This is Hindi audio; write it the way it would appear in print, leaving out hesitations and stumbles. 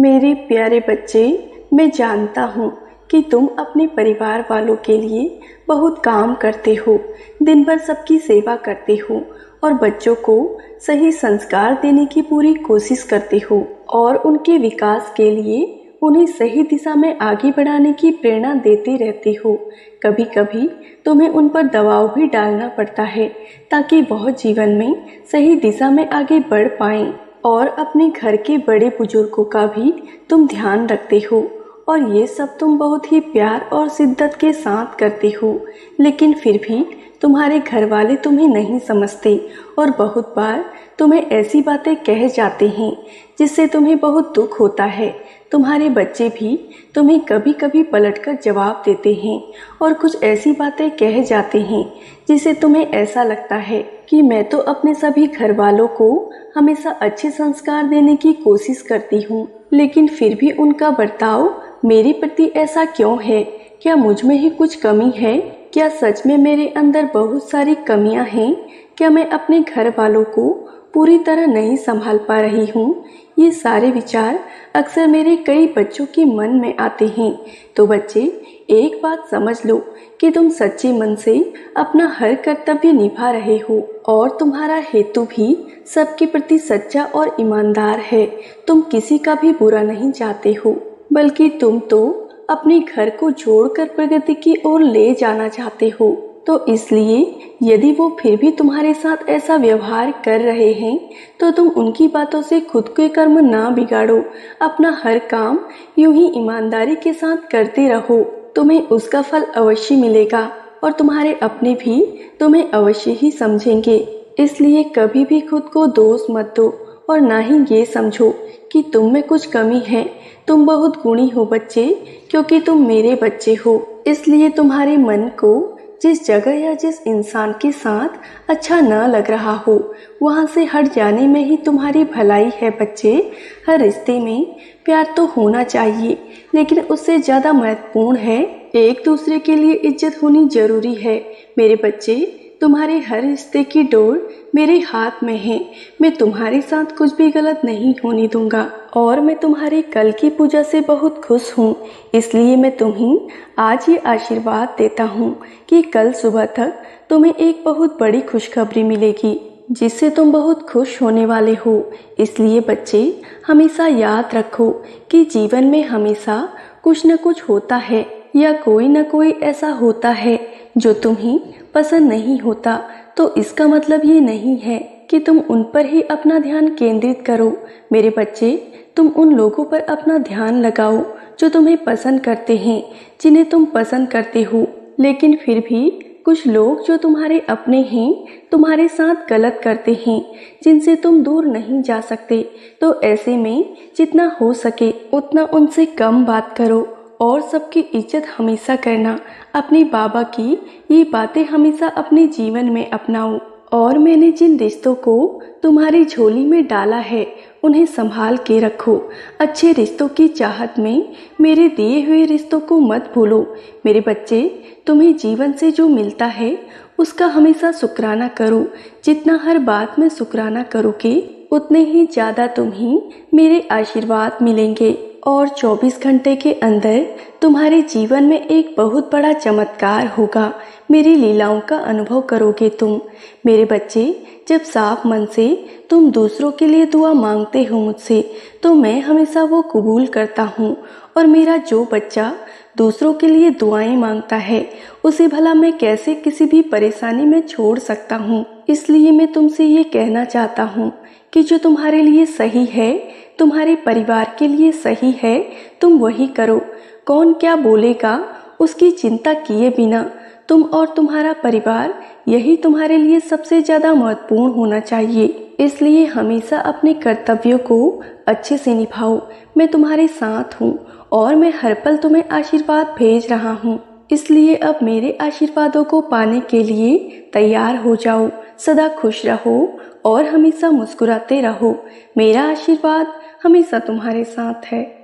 मेरे प्यारे बच्चे, मैं जानता हूँ कि तुम अपने परिवार वालों के लिए बहुत काम करते हो, दिन भर सबकी सेवा करते हो और बच्चों को सही संस्कार देने की पूरी कोशिश करते हो और उनके विकास के लिए उन्हें सही दिशा में आगे बढ़ाने की प्रेरणा देते रहते हो। कभी कभी तुम्हें उन पर दबाव भी डालना पड़ता है ताकि वह जीवन में सही दिशा में आगे बढ़ पाएं। और अपने घर के बड़े बुजुर्गों का भी तुम ध्यान रखते हो और ये सब तुम बहुत ही प्यार और शिद्दत के साथ करते हो, लेकिन फिर भी तुम्हारे घर वाले तुम्हें नहीं समझते और बहुत बार तुम्हें ऐसी बातें कह जाते हैं जिससे तुम्हें बहुत दुख होता है। तुम्हारे बच्चे भी तुम्हें कभी कभी पलटकर जवाब देते हैं और कुछ ऐसी बातें कह जाते हैं जिससे तुम्हें ऐसा लगता है कि मैं तो अपने सभी घर वालों को हमेशा अच्छे संस्कार देने की कोशिश करती हूँ, लेकिन फिर भी उनका बर्ताव मेरे प्रति ऐसा क्यों है? क्या मुझ में ही कुछ कमी है? क्या सच में मेरे अंदर बहुत सारी कमियां हैं? क्या मैं अपने घर वालों को पूरी तरह नहीं संभाल पा रही हूँ? ये सारे विचार अक्सर मेरे कई बच्चों के मन में आते हैं। तो बच्चे, एक बात समझ लो कि तुम सच्चे मन से अपना हर कर्तव्य निभा रहे हो और तुम्हारा हेतु भी सबके प्रति सच्चा और ईमानदार है। तुम किसी का भी बुरा नहीं चाहते हो, बल्कि तुम तो अपने घर को जोड़कर प्रगति की ओर ले जाना चाहते हो। तो इसलिए यदि वो फिर भी तुम्हारे साथ ऐसा व्यवहार कर रहे हैं तो तुम उनकी बातों से खुद के कर्म ना बिगाड़ो। अपना हर काम यूं ही ईमानदारी के साथ करते रहो, तुम्हें उसका फल अवश्य मिलेगा और तुम्हारे अपने भी तुम्हें अवश्य ही समझेंगे। इसलिए कभी भी खुद को दोष मत दो और ना ही ये समझो कि तुम में कुछ कमी है। तुम बहुत गुणी हो बच्चे, क्योंकि तुम मेरे बच्चे हो। इसलिए तुम्हारे मन को जिस जगह या जिस इंसान के साथ अच्छा न लग रहा हो वहां से हट जाने में ही तुम्हारी भलाई है बच्चे। हर रिश्ते में प्यार तो होना चाहिए, लेकिन उससे ज्यादा महत्वपूर्ण है एक दूसरे के लिए इज्जत होनी जरूरी है। मेरे बच्चे, तुम्हारे हर रिश्ते की डोर मेरे हाथ में है। मैं तुम्हारे साथ कुछ भी गलत नहीं होने दूंगा और मैं तुम्हारे कल की पूजा से बहुत खुश हूँ। इसलिए मैं तुम्हें आज ये आशीर्वाद देता हूँ कि कल सुबह तक तुम्हें एक बहुत बड़ी खुशखबरी मिलेगी जिससे तुम बहुत खुश होने वाले हो। इसलिए बच्चे, हमेशा याद रखो कि जीवन में हमेशा कुछ न कुछ होता है या कोई न कोई ऐसा होता है जो तुम्हें पसंद नहीं होता। तो इसका मतलब ये नहीं है कि तुम उन पर ही अपना ध्यान केंद्रित करो। मेरे बच्चे, तुम उन लोगों पर अपना ध्यान लगाओ जो तुम्हें पसंद करते हैं, जिन्हें तुम पसंद करते हो। लेकिन फिर भी कुछ लोग जो तुम्हारे अपने हैं तुम्हारे साथ गलत करते हैं, जिनसे तुम दूर नहीं जा सकते। तो ऐसे में जितना हो सके उतना उनसे कम बात करो और सबकी इज्जत हमेशा करना। अपने बाबा की ये बातें हमेशा अपने जीवन में अपनाओ। और मैंने जिन रिश्तों को तुम्हारी झोली में डाला है उन्हें संभाल के रखो। अच्छे रिश्तों की चाहत में मेरे दिए हुए रिश्तों को मत भूलो। मेरे बच्चे, तुम्हें जीवन से जो मिलता है उसका हमेशा शुक्राना करो। जितना हर बात में शुक्राना करोगे उतने ही ज्यादा तुम्हें मेरे आशीर्वाद मिलेंगे और 24 घंटे के अंदर तुम्हारे जीवन में एक बहुत बड़ा चमत्कार होगा। मेरी लीलाओं का अनुभव करोगे तुम। मेरे बच्चे, जब साफ मन से तुम दूसरों के लिए दुआ मांगते हो मुझसे, तो मैं हमेशा वो कबूल करता हूँ। और मेरा जो बच्चा दूसरों के लिए दुआएं मांगता है उसे भला मैं कैसे किसी भी परेशानी में छोड़ सकता हूँ। इसलिए मैं तुमसे ये कहना चाहता हूँ कि जो तुम्हारे लिए सही है, तुम्हारे परिवार के लिए सही है, तुम वही करो। कौन क्या बोलेगा उसकी चिंता किए बिना तुम और तुम्हारा परिवार, यही तुम्हारे लिए सबसे ज्यादा महत्वपूर्ण होना चाहिए। इसलिए हमेशा अपने कर्तव्यों को अच्छे से निभाओ। मैं तुम्हारे साथ हूँ और मैं हर पल तुम्हें आशीर्वाद भेज रहा हूँ। इसलिए अब मेरे आशीर्वादों को पाने के लिए तैयार हो जाओ। सदा खुश रहो और हमेशा मुस्कुराते रहो। मेरा आशीर्वाद हमेशा तुम्हारे साथ है।